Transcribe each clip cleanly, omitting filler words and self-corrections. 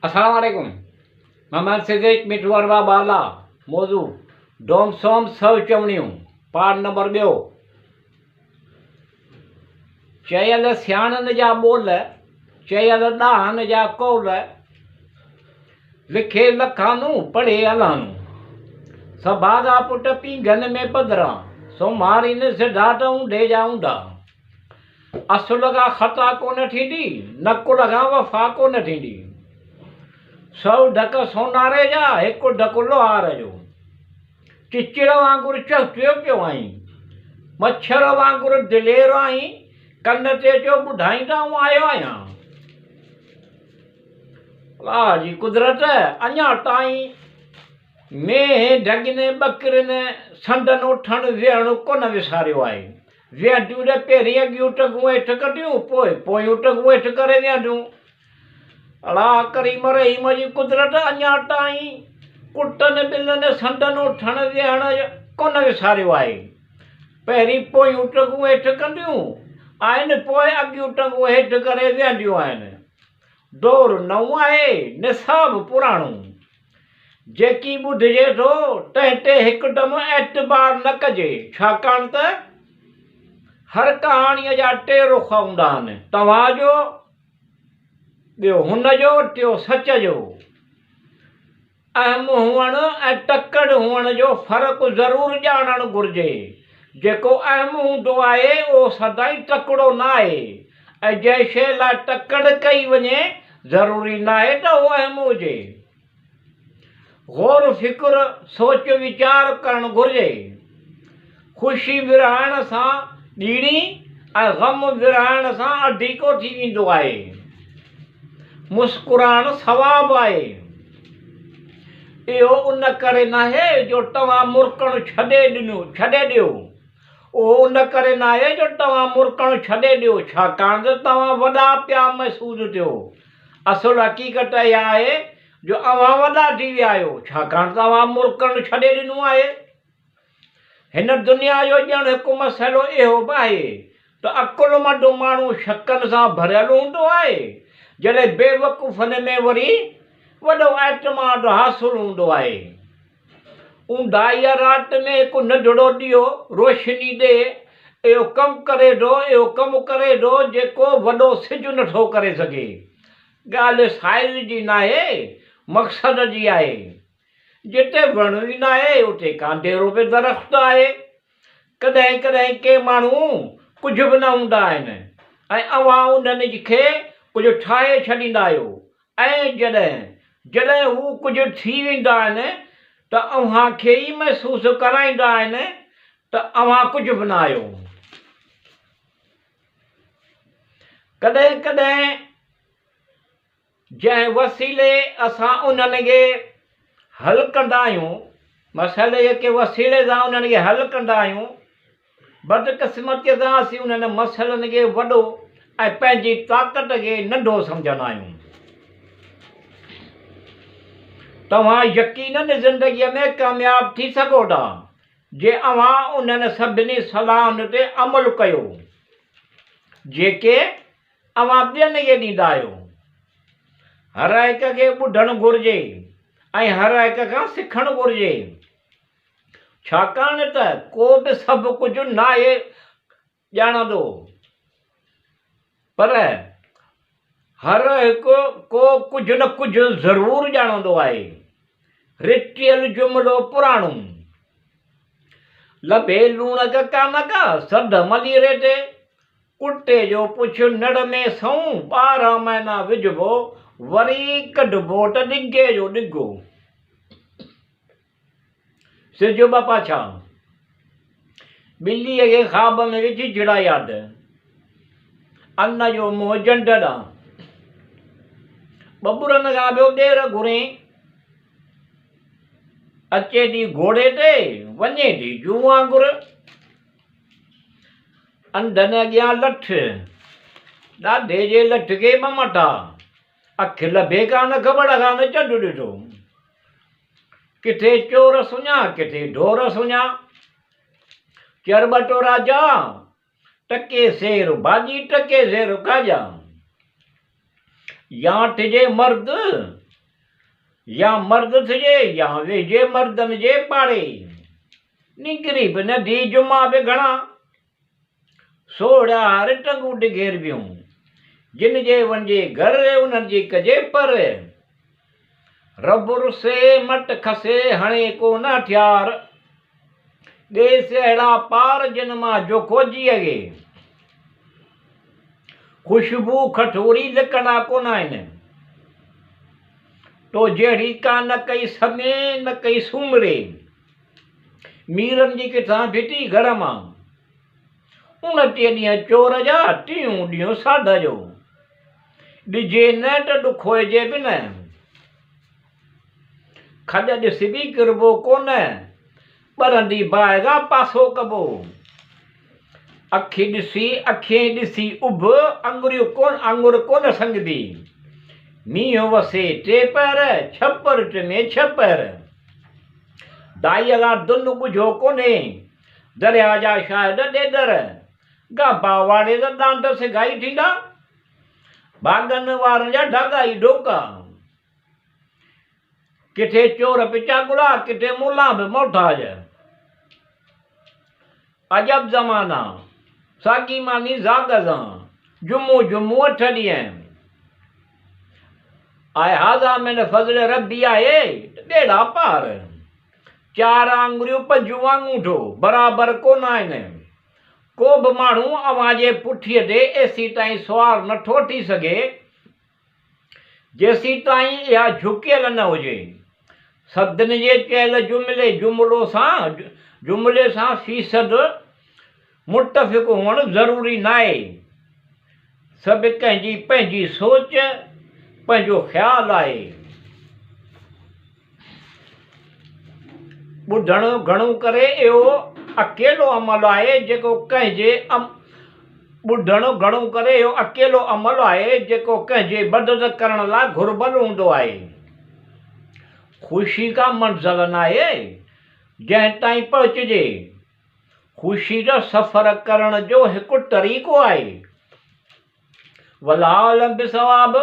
अस्सलाम वालेकुम। मोहम्मद सिद्दीक मिठवारवा बाला मौजू डोम सोम सौ चवणियूं पाठ नंबर ॿियो। चयल सियाणनि जा ॿोल चयल ॾाहनि जा कौल लिखे लखानू पढ़े अलानू सभागा पुट पींघनि में पधरा सो मारीनि सिधाटूं ढेजा ऊंधा असुल खां ख़ता कोन थींदी नकुल खां वफ़ा कोन थींदी सौ ढक सोनारे जा हिकु ढकु लोहार जो चिचिड़ वांगुरु चहुटियो पियो आहीं मच्छर वांगुरु दिलेर आहीं कन ते जो ॿुधाईंदा आयो आहियां वाह जी कुदरत अञा ताईं मेंह ढगिने ॿकिरिन संदनि उथणु वेहणु कोन विसारियो आहे वेहंदियूं त पहिरीं अॻियूं टंगूं हेठि कढियूं पोयूं टंगूं हेठि करे वेहंदियूं अला करीम रहीम जी कुदरत अञा ताईं कुटनि ॿिलनि संदनि उथणु वेहणु कोन विसारियो आहे पहिरीं पोयूं टंगूं हेठि कंदियूं आहिनि पोइ अॻियूं टंगूं हेठि करे वेहंदियूं आहिनि दौरु नओं आहे निसाब पुराणो जेकी ॿुधिजे थो तंहिं ते हिकदमि एतबार न कजे छाकाणि त हर कहाणीअ जा टे रुख हूंदा आहिनि तव्हांजो ॿियो हुनजो टियों सच जो अहम हुअणु ऐं तकड़ हुअण जो फ़र्क़ु ज़रूरु ॼाणणु घुरिजे जेको अहम हूंदो आहे उहो सदाईं तकिड़ो न आहे ऐं जंहिं शइ लाइ तकड़ कई वञे ज़रूरी न आहे त उहो अहम हुजे गौर फ़िक्र सोच वीचार करणु घुरिजे ख़ुशी विरहाइण सां ॾीणी ऐं ग़म विरहाइण सां अढीको थी वेंदो आहे मुस्कुराइणु सवाबु आहे इहो उन करे नाहे जो तव्हां मुर्कणु छॾे ॾियो उहो उन करे नाहे जो तव्हां मुर्कणु छॾे ॾियो छाकाणि त तव्हां वॾा पिया महसूसु थियो असुलु हक़ीक़त इहा आहे जो अव्हां वॾा थी विया आहियो छाकाणि तव्हां मुर्कणु छॾे ॾिनो आहे हिन दुनिया जो ॼण हिकु मसइलो इहो बि आहे त अकुलमंद माण्हू शकनि सां भरियलु हूंदो आहे जॾहिं बेवकूफ़नि में वरी वॾो एतमाद हासिलु हूंदो आहे ऊंदाईअ राति में हिकु नंढड़ो ॾीओ रोशनी ॾे इहो कमु करे थो जेको वॾो सिजु नथो करे सघे ॻाल्हि साइज़ जी न आहे मक़सद जी आहे जिते वण ई न आहे उते कांधेरो बि दरख़्त आहे कॾहिं कॾहिं के माण्हू कुझु बि न हूंदा आहिनि ऐं अव्हां उन्हनि खे कुझु ठाहे छॾींदा आहियो ऐं जॾहिं हू कुझु थी वेंदा आहिनि त अव्हां खे ई महसूसु कराईंदा आहिनि त अव्हां कुझु बि न आहियो कॾहिं कॾहिं जंहिं वसीले असां उन्हनि खे हल कंदा आहियूं मसइले जेके वसीले सां उन्हनि खे हल कंदा आहियूं बदकिस्मतीअ सां असीं उन्हनि मसइलनि खे वॾो ऐं पंहिंजी ताक़त खे नंढो सम्झंदा आहियूं तव्हां यकीननि ज़िंदगीअ में कामयाबु थी सघो था जे अव्हां उन्हनि सभिनी सलाहनि ते अमल कयो जेके अव्हां ॿियनि खे ॾींदा आहियो हर हिक खे ॿुधणु घुरिजे ऐं हर हिक खां सिखणु घुरिजे छाकाणि त को बि सभु कुझु न आहे ॼाणंदो पर हर हिकु को कुझु न कुझु ज़रूरु ॼाणंदो आहे रिटियल जुमिलो पुराणो लभे लूणक कानक सद मलीरे ते कुटे जो पुछ नड़ में सऊं 12 महीना विझबो वरी कढबो त ॾिघे जो ॾिघो सिज ॿ पाछा ॿिलीअ खे ख़्वाब में विझी झिड़ा यादि अन्न जो मुंहुं जंड ॾांहुं बबुरनि खां ॿियो ॾेर घुरी अचे थी घोड़े ते वञे थी जूं वांगुरु अंधनि अॻियां लठ ॾाढे जे लठ खे ममटा अखि लभे कान ख़बर कान चंडु ॾिठो किथे चोर सुञा किथे ढोर सुञा चरबटो राजा टके सेर भाॼी टके सेर काजा याठ जे मर्द या मर्द थिजे या वेझे मर्दनि जे पाड़े निकिरी बि नदी जुमा बि घणा सोढ़िया हर टंगू डिघेरबियूं जिन जे वञे घर उन्हनि जी कजे पर रब रुसे मट खसे हणे को न हथियार देस अहिड़ा पार जिन मां जो खोजी अॻे खुशबू खठोरी लिकंदा कोन आहिनि तो जहिड़ी का न कई समय न कई सूमरे मीरनि जी किथां फिटी घर मां 29 ॾींहं चोर जा 3 ॾींहं साध जो ॾिजे न त ॾुखोइजे बि न खॾ ॾिस बि किरबो कोन ॿरंदी बाएगा पासो कबो अखियूं ॾिसी उभ आङुर कोन संगदी मींहुं वसे 3 पैर छपर में 6 पैर दाईअ खां दुन ॿुझो कोन्हे दरिया जा शायदि ॾेदर गाबा वाड़े त दांद सिगाई थींदा भागनि वारनि जा ढागाई ढोका किथे चोर पिचाकुड़ा किथे मुला बि मोहताज अजब ज़माना साॻी मानी ज़ाग सां जुमो 8 ॾींहं आए हाज़ा में फज़ल रबी आहे ॾेढा पार 4 आङुरियूं 5 आङूठो बराबरि कोन आहिनि को बि माण्हू अव्हां जे पुठीअ ते एसी ताईं सुवार नथो थी सघे जेसी ताईं इहा झुकियल न हुजे सदन जे चयल जुमिले सां फ़ीसद मुतफ़िक़ हुअणु ज़रूरी न आहे सभु कंहिंजी पंहिंजी सोच पंहिंजो ख़्यालु आहे ॿुधणु घणो करे इहो अकेलो अमल आहे जेको कंहिंजे मदद करण लाइ घुर्बल हूंदो आहे ख़ुशी का मंज़िल न आहे जंहिं ताईं पहुचजे ख़ुशी जो सफ़र करण जो हिकु तरीक़ो आहे वलाल बिसवाब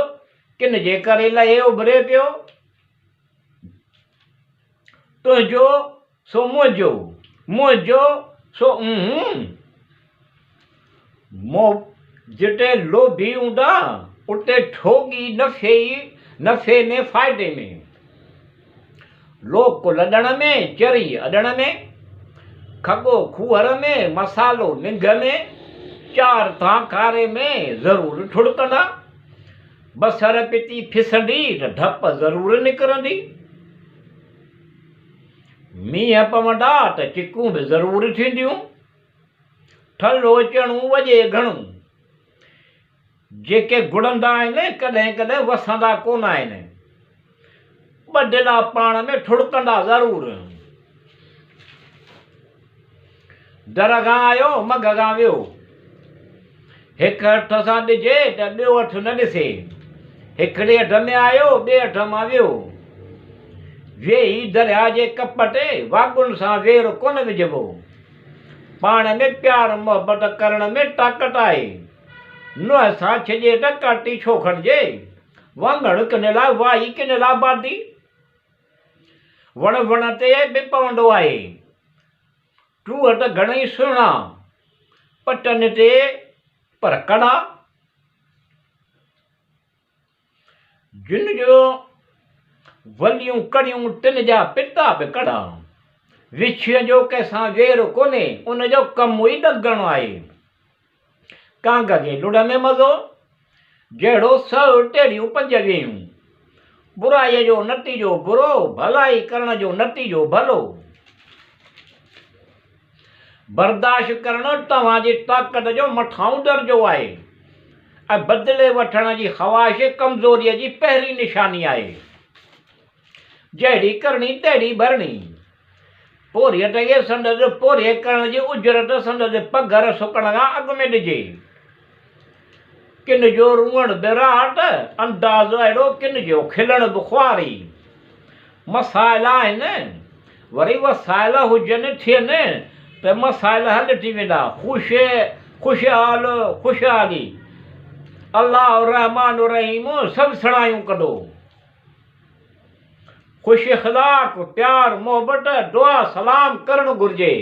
किन जे करे लहे उभरे पियो तुंहिंजो सो मुंहिंजो सो जिते लोभी हूंदा उते ठोगी नफ़े में फ़ाइदे में लोक लॾण में चरी अॾण में खॻो खूहर में मसालो निंघ में 4 थां खारे में ज़रूरु ठुड़कंदा बसर पिती फिसंदी त ढप ज़रूरु निकिरंदी मींहं पवंदा त चिकूं बि ज़रूरु थींदियूं ठलो चणूं वॼे घणो जेके घुड़ंदा आहिनि कॾहिं कॾहिं वसंदा कोन आहिनि ॿधियला पाण में ठुड़कंदा ज़रूरु दर खां आयो मघ खां वियो हिकु हथ सां ॾिजे त ॿियो हथु न ॾिसे हिकिड़े हथ में आयो ॿिए हथ मां वियो वेही दरिया जे कप ते वाॻुनि सां वेर कोन विझिबो पाण में प्यार मोहबत करण में ताक़त आहे नुंहं सां छॾे त काटी छो खणिजे वाङणु किन लाइ वाही किन लाइ बादी वण ते बि पवंदो आहे टूह त घणेई सुहिणा पटनि ते पर कड़ा जिन जो वलियूं कड़ियूं तिन जा पिता बि कड़ा विछीअ जो कंहिंसां वेर कोन्हे उनजो कमु ई ॾगणो आहे कांग खे लुड़ में मज़ो जहिड़ो सौ टेड़ियूं 5 वेयूं बुराईअ जो नतीजो बुरो भलाई करण जो नतीजो भलो बर्दाश्त करणु तव्हांजी ताक़त जो मथां दर्जो आहे ऐं बदिले वठण जी ख़्वाहिश कमज़ोरीअ जी पहिरीं निशानी आहे जहिड़ी करणी तहिड़ी भरणी पोरियत खे संदसि पोरे करण जी उजरत संदसि पघर सुकण खां अॻु में ॾिजे किन जो रुअण बिराट अंदाज़ अहिड़ो किन जो खिलण बुख़ारी मसाइल आहिनि वरी वसाइल हुजनि थियनि त मसाइल हल थी वेंदा ख़ुशहाली अल्लाह रहमान रहीम सभु सणायूं कढो ख़ुशि अख़लाक़ प्यार मोहबत दुआ सलाम करणु घुरिजे।